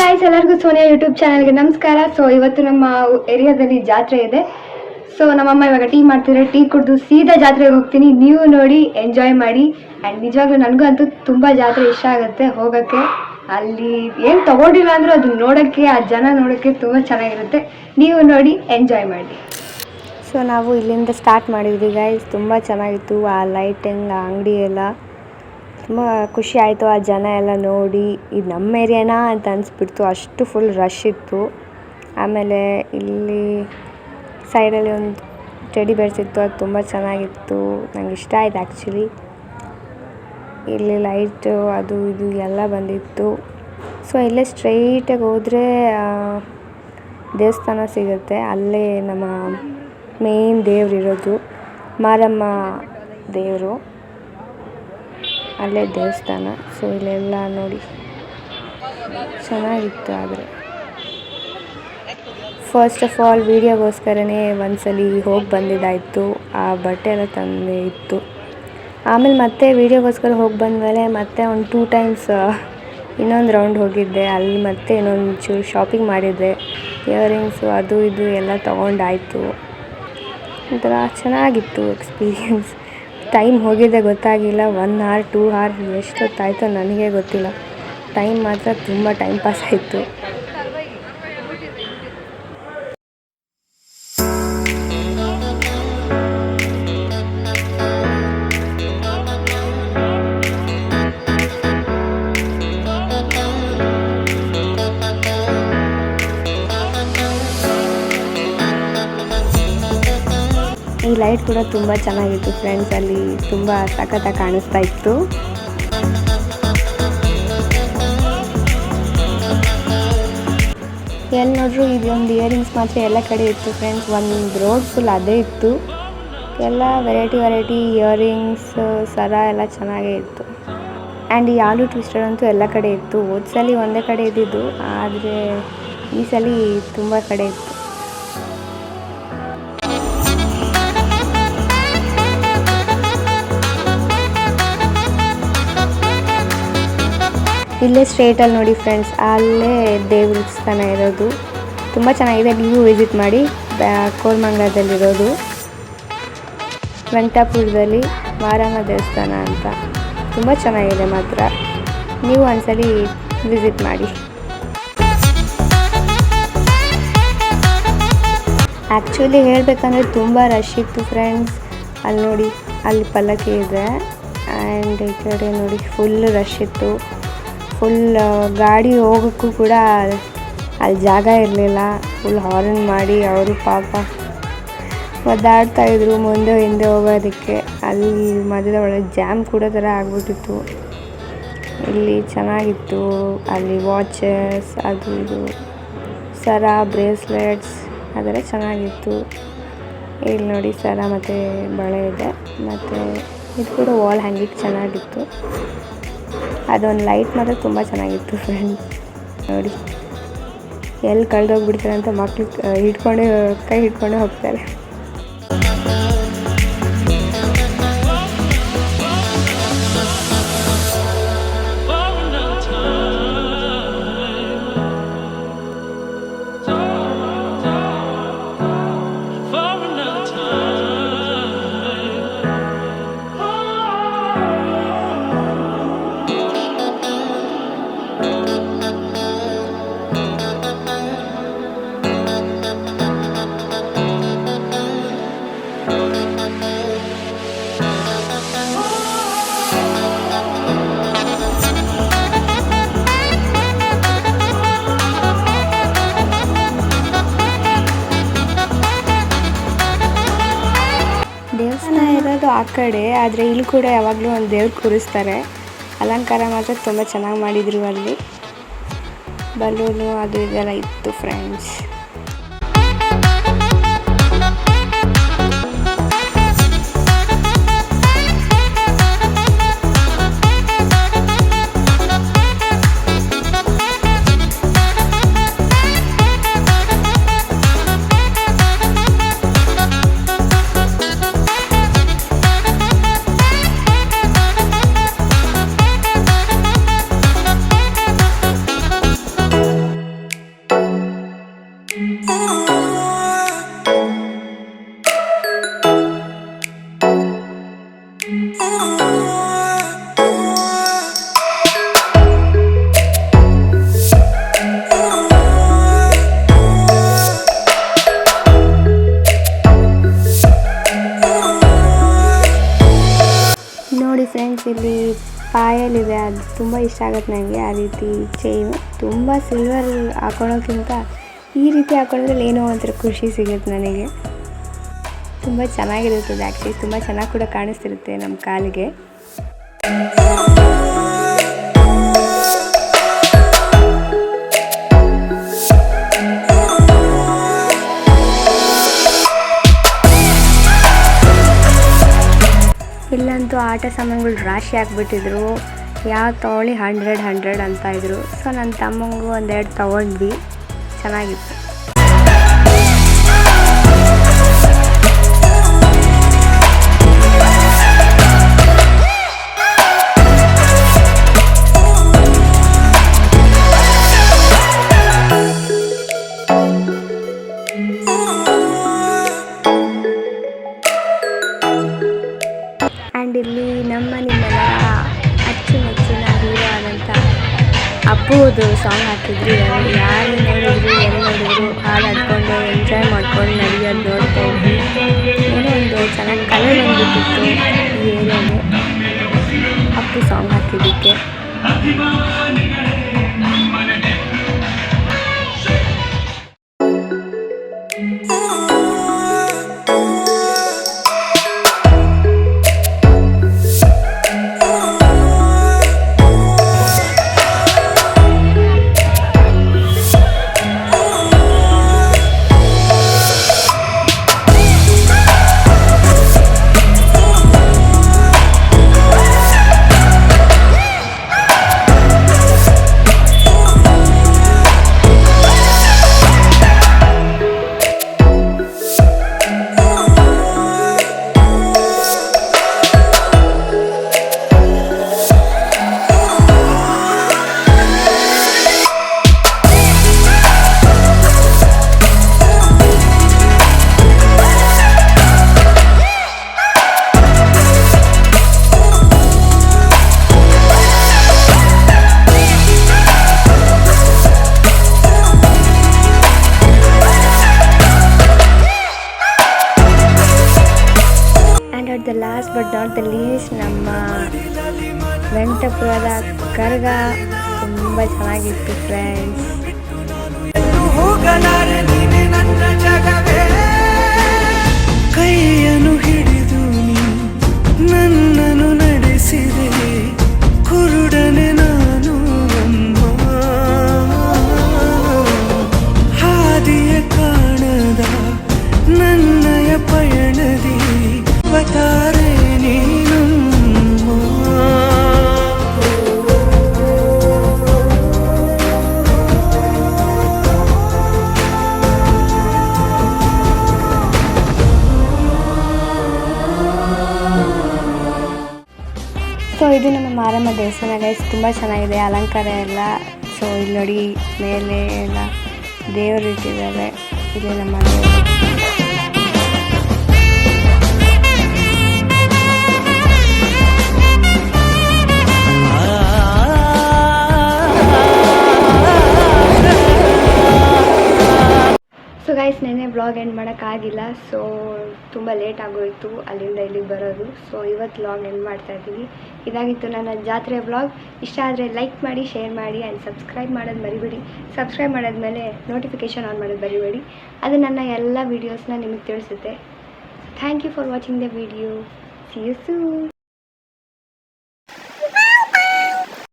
Guys, ಎಲ್ಲರಿಗೂ Sonia YouTube ಚಾನಲ್ಗೆ ನಮಸ್ಕಾರ. ಸೊ ಇವತ್ತು ನಮ್ಮ ಏರಿಯಾದಲ್ಲಿ ಜಾತ್ರೆ ಇದೆ. ಸೊ ನಮ್ಮಮ್ಮ ಇವಾಗ ಟೀ ಮಾಡ್ತಿದ್ರೆ, ಟೀ ಕುಡಿದು ಸೀದಾ ಜಾತ್ರೆಗೆ ಹೋಗ್ತೀನಿ. ನೀವು ನೋಡಿ ಎಂಜಾಯ್ ಮಾಡಿ. ಆ್ಯಂಡ್ ನಿಜವಾಗ್ಲೂ ನನಗೂ ಅಂತೂ ತುಂಬ ಜಾತ್ರೆ ಇಷ್ಟ ಆಗುತ್ತೆ ಹೋಗೋಕ್ಕೆ. ಅಲ್ಲಿ ಏನು ತೊಗೊಂಡಿಲ್ಲ ಅಂದರೂ ಅದು ನೋಡೋಕ್ಕೆ, ಆ ಜನ ನೋಡೋಕ್ಕೆ ತುಂಬ ಚೆನ್ನಾಗಿರುತ್ತೆ. ನೀವು ನೋಡಿ ಎಂಜಾಯ್ ಮಾಡಿ. ಸೊ ನಾವು ಇಲ್ಲಿಂದ ಸ್ಟಾರ್ಟ್ ಮಾಡಿದ್ವಿ ಗೈಸ್. ತುಂಬ ಚೆನ್ನಾಗಿತ್ತು ಆ ಲೈಟಿಂಗ್, ಆ ಅಂಗಡಿ ಎಲ್ಲ ತುಂಬ ಖುಷಿ ಆಯಿತು. ಆ ಜನ ಎಲ್ಲ ನೋಡಿ ಇದು ನಮ್ಮ ಏರಿಯಾನಾ ಅಂತ ಅನಿಸ್ಬಿಡ್ತು, ಅಷ್ಟು ಫುಲ್ ರಶ್ ಇತ್ತು. ಆಮೇಲೆ ಇಲ್ಲಿ ಸೈಡಲ್ಲಿ ಒಂದು ಟೆಡಿ ಬೇರ್ಸ್ ಇತ್ತು, ಅದು ತುಂಬ ಚೆನ್ನಾಗಿತ್ತು, ನಂಗೆ ಇಷ್ಟ ಆಯಿತು ಆ್ಯಕ್ಚುಲಿ. ಇಲ್ಲಿ ಲೈಟು ಅದು ಇದು ಎಲ್ಲ ಬಂದಿತ್ತು. ಸೊ ಇಲ್ಲೇ ಸ್ಟ್ರೈಟಾಗಿ ಹೋದರೆ ದೇವಸ್ಥಾನ ಸಿಗುತ್ತೆ. ಅಲ್ಲೇ ನಮ್ಮ ಮೇನ್ ದೇವರಿರೋದು, ಮಾರಮ್ಮ ದೇವರು, ಅಲ್ಲೇ ದೇವಸ್ಥಾನ. ಸೊ ಇಲ್ಲೆಲ್ಲ ನೋಡಿ ಚೆನ್ನಾಗಿತ್ತು. ಆದರೆ ಫಸ್ಟ್ ಆಫ್ ಆಲ್ ವೀಡಿಯೋಗೋಸ್ಕರನೇ ಒಂದ್ಸಲಿ ಹೋಗಿ ಬಂದಿದ್ದಾಯಿತು. ಆ ಬಟ್ಟೆ ಎಲ್ಲ ತಂದೆ ಇತ್ತು. ಆಮೇಲೆ ಮತ್ತೆ ವೀಡಿಯೋಗೋಸ್ಕರ ಹೋಗಿ ಬಂದಮೇಲೆ ಮತ್ತೆ ಒಂದು 2 ಟೈಮ್ಸ್ ಇನ್ನೊಂದು ರೌಂಡ್ ಹೋಗಿದ್ದೆ. ಅಲ್ಲಿ ಮತ್ತೆ ಇನ್ನೊಂದು ಚೂರು ಶಾಪಿಂಗ್ ಮಾಡಿದ್ದೆ. ಇಯರಿಂಗ್ಸು ಅದು ಇದು ಎಲ್ಲ ತೊಗೊಂಡಾಯಿತು. ಒಂಥರ ಚೆನ್ನಾಗಿತ್ತು ಎಕ್ಸ್ಪೀರಿಯನ್ಸ್. ಟೈಮ್ ಹೋಗಿದ್ದೆ ಗೊತ್ತಾಗಿಲ್ಲ. 1 hour 2 hour ಎಷ್ಟೊತ್ತಾಯಿತು ನನಗೆ ಗೊತ್ತಿಲ್ಲ. ಟೈಮ್ ಮಾತ್ರ ತುಂಬ ಟೈಮ್ ಪಾಸ್ ಆಯಿತು. ಈ ಲೈಟ್ ಕೂಡ ತುಂಬ ಚೆನ್ನಾಗಿತ್ತು ಫ್ರೆಂಡ್ಸ್. ಅಲ್ಲಿ ತುಂಬ ಸಖತ್ತಾಗಿ ಕಾಣಿಸ್ತಾ ಇತ್ತು. ಎಲ್ಲಿ ನೋಡ್ರು ಇದೊಂದು ಇಯರಿಂಗ್ಸ್ ಮಾತ್ರ ಎಲ್ಲ ಕಡೆ ಇತ್ತು ಫ್ರೆಂಡ್ಸ್. ಒಂದು ರೋಡ್ ಫುಲ್ ಅದೇ ಇತ್ತು. ಎಲ್ಲ ವೆರೈಟಿ ಇಯರಿಂಗ್ಸ್, ಸರ ಎಲ್ಲ ಚೆನ್ನಾಗೇ ಇತ್ತು. ಆ್ಯಂಡ್ ಈ ಆಲೂ ಟ್ವಿಸ್ಟರ್ ಅಂತೂ ಎಲ್ಲ ಕಡೆ ಇತ್ತು. ಹೋದ ಸಲ ಒಂದೇ ಕಡೆ ಇದ್ದಿದ್ದು, ಆದರೆ ಈ ಸಲ ತುಂಬ ಕಡೆ ಇತ್ತು. ಇಲ್ಲೇ ಸ್ಟ್ರೇಟಲ್ಲಿ ನೋಡಿ ಫ್ರೆಂಡ್ಸ್, ಅಲ್ಲೇ ದೇವಸ್ಥಾನ ಇರೋದು ತುಂಬ ಚೆನ್ನಾಗಿದೆ. ನೀವು ವಿಸಿಟ್ ಮಾಡಿ. ಕೋರಮಂಗಲದಲ್ಲಿರೋದು, ವೆಂಕಟಾಪುರದಲ್ಲಿ ಮಾರಮ್ಮ ದೇವಸ್ಥಾನ ಅಂತ ತುಂಬ ಚೆನ್ನಾಗಿದೆ ಮಾತ್ರ. ನೀವು ಒಂದ್ಸಲಿ ವಿಸಿಟ್ ಮಾಡಿ. ಆ್ಯಕ್ಚುಲಿ ಹೇಳಬೇಕಂದ್ರೆ ತುಂಬ ರಶ್ ಇತ್ತು ಫ್ರೆಂಡ್ಸ್. ಅಲ್ಲಿ ನೋಡಿ, ಅಲ್ಲಿ ಪಲ್ಲಕ್ಕಿ ಇದೆ. ಆ್ಯಂಡ್ ಈ ಕಡೆ ನೋಡಿ ಫುಲ್ ರಶ್ ಇತ್ತು. ಫುಲ್ ಗಾಡಿ ಹೋಗೋಕ್ಕೂ ಕೂಡ ಅಲ್ಲಿ ಜಾಗ ಇರಲಿಲ್ಲ. ಫುಲ್ ಹಾರ್ನ್ ಮಾಡಿ ಅವರು ಪಾಪ ಒದ್ದಾಡ್ತಾಯಿದ್ರು ಮುಂದೆ ಹಿಂದೆ ಹೋಗೋದಕ್ಕೆ. ಅಲ್ಲಿ ಮಧ್ಯದ ಒಳಗೆ ಜಾಮ್ ಕೂಡ ಥರ ಆಗ್ಬಿಟ್ಟಿತ್ತು. ಇಲ್ಲಿ ಚೆನ್ನಾಗಿತ್ತು. ಅಲ್ಲಿ ವಾಚಸ್, ಅದು ಇದು, ಸರ, ಬ್ರೇಸ್ಲೆಟ್ಸ್ ಅದೆಲ್ಲ ಚೆನ್ನಾಗಿತ್ತು. ಇಲ್ಲಿ ನೋಡಿ ಸರ ಮತ್ತು ಬಳೆ ಇದೆ. ಮತ್ತು ಇದು ಕೂಡ ವಾಲ್ ಹ್ಯಾಂಗಿಂಗ್ ಚೆನ್ನಾಗಿತ್ತು. ಅದೊಂದು ಲೈಟ್ ಮಾತ್ರ ತುಂಬ ಚೆನ್ನಾಗಿತ್ತು ಫ್ರೆಂಡ್ಸ್. ನೋಡಿ ಎಲ್ಲಿ ಕಳೆದೋಗ್ಬಿಡ್ತಾರೆ ಅಂತ ಮಕ್ಳು ಕೈ ಹಿಡ್ಕೊಂಡೇ ಹೋಗ್ತಾರೆ. ದೇವಸ್ಥಾನ ಇರೋದು ಆ ಕಡೆ, ಆದರೆ ಇಲ್ಲಿ ಕೂಡ ಯಾವಾಗಲೂ ಒಂದು ದೇವ್ರು ಕೂರಿಸ್ತಾರೆ. ಅಲಂಕಾರ ಮಾತ್ರ ತುಂಬ ಚೆನ್ನಾಗಿ ಮಾಡಿದರು. ಅಲ್ಲಿ ಬಲೂನು ಅದು ಇದೆಲ್ಲ ಇತ್ತು ಫ್ರೆಂಡ್ಸ್. ನೋಡಿ ಫ್ರೆಂಡ್ಸ್, ಇಲ್ಲಿ ಪಾಯಲಿದೆ, ಅದು ತುಂಬ ಇಷ್ಟ ಆಗುತ್ತೆ ನನಗೆ. ಆ ರೀತಿ ಚೈನು ತುಂಬ ಸಿಲ್ವರ್ ಹಾಕೊಳೋಕ್ಕಿಂತ ಈ ರೀತಿ ಹಾಕೊಂಡ್ರೆ ಏನೋ ಒಂಥರ ಖುಷಿ ಸಿಗುತ್ತೆ ನನಗೆ. ತುಂಬ ಚೆನ್ನಾಗಿರುತ್ತದೆ ಆ್ಯಕ್ಚುಲಿ, ತುಂಬ ಚೆನ್ನಾಗಿ ಕೂಡ ಕಾಣಿಸ್ತಿರುತ್ತೆ ನಮ್ಮ ಕಾಲಿಗೆ. ಇಲ್ಲಂತೂ ಆಟ ಸಾಮಾನುಗಳು ರಾಶಿ ಹಾಕ್ಬಿಟ್ಟಿದ್ರು. ಯಾವ ತೊಗೊಳ್ಳಿ 100 ಅಂತ ಇದ್ರು. ಸೊ ನನ್ನ ತಮ್ಮಂಗೂ ಒಂದೆರಡು ತೊಗೊಂಡ್ವಿ, ಚೆನ್ನಾಗಿತ್ತು. ಆ್ಯಂಡ್ ಇಲ್ಲಿ ನಿಮ್ಮೆಲ್ಲ ಅಚ್ಚುಮೆಚ್ಚಿನ ಹೀರೋ ಆದಂಥ ಅಪ್ಪುದು ಸಾಂಗ್ ಹಾಕಿದ್ರು. ಯಾರು ನೋಡಿದ್ರು ಎಲ್ಲಿ ನೋಡಿದ್ರು ಹಾಡು ಹಾಡ್ಕೊಂಡು ಎಂಜಾಯ್ ಮಾಡ್ಕೊಂಡು ನಡೆಯೋದು ನೋಡ್ತಾ ಇದ್ವಿ. ಏನೋ ಒಂದು ಚೆನ್ನಾಗಿ ಕಲರ್ ಬಂದ್ಬಿಟ್ಟಿತ್ತು ಈ ಏರಿಯಾಗೆ ಅಪ್ಪು ಸಾಂಗ್ ಹಾಕಿದ್ದಕ್ಕೆ. The last but not the least, ನಮ್ಮ ವೆಂಕಟಪುರದ ಕರಗ ತುಂಬ ಚೆನ್ನಾಗಿತ್ತು ಫ್ರೆಂಡ್ಸ್. ಕೈಯನ್ನು ಹಿಡಿದು ನನ್ನನ್ನು ನಡೆಸಿದೆ ಕುರುಡನೆ ನಾನು ಹಾದಿಯ ಕಾಣದ ನನ್ನಯ ಪಯಣದಿ ಅವತಾರೆ ನೀನು. ಸೊ ಇದು ನಮ್ಮ ಮಾರಮ್ಮ ದೇವಸ್ಥಾನ ಗೈಸ್, ತುಂಬ ಚೆನ್ನಾಗಿದೆ ಅಲಂಕಾರ ಎಲ್ಲ. ಸೊ ಇಲ್ಲಿ ನೋಡಿ ಮೇಲೆ ಎಲ್ಲ ದೇವರು ಇಟ್ಟಿದ್ದಾರೆ. ಇಲ್ಲಿ ನಮ್ಮ ದೇವರು. ಸೊ ಗೈಸ್, ನೆನ್ನೆ ವ್ಲಾಗ್ ಎಂಡ್ ಮಾಡೋಕ್ಕಾಗಿಲ್ಲ. ಸೊ ತುಂಬ ಲೇಟ್ ಆಗೋಯಿತು ಅಲ್ಲಿಂದ ಇಲ್ಲಿಗೆ ಬರೋದು. ಸೊ ಇವತ್ತು ವ್ಲಾಗ್ ಎಂಡ್ ಮಾಡ್ತಾ ಇದ್ದೀವಿ. ಇದಾಗಿತ್ತು ನನ್ನ ಜಾತ್ರೆ ವ್ಲಾಗ್. ಇಷ್ಟ ಆದರೆ ಲೈಕ್ ಮಾಡಿ, ಶೇರ್ ಮಾಡಿ ಆ್ಯಂಡ್ ಸಬ್ಸ್ಕ್ರೈಬ್ ಮಾಡೋದು ಮರಿಬೇಡಿ. ಸಬ್ಸ್ಕ್ರೈಬ್ ಮಾಡಿದ್ಮೇಲೆ ನೋಟಿಫಿಕೇಷನ್ ಆನ್ ಮಾಡೋದು ಮರಿಬೇಡಿ. ಅದು ನನ್ನ ಎಲ್ಲ ವೀಡಿಯೋಸ್ನ ನಿಮಗೆ ತಿಳಿಸುತ್ತೆ. Thank you for watching the video. See you soon.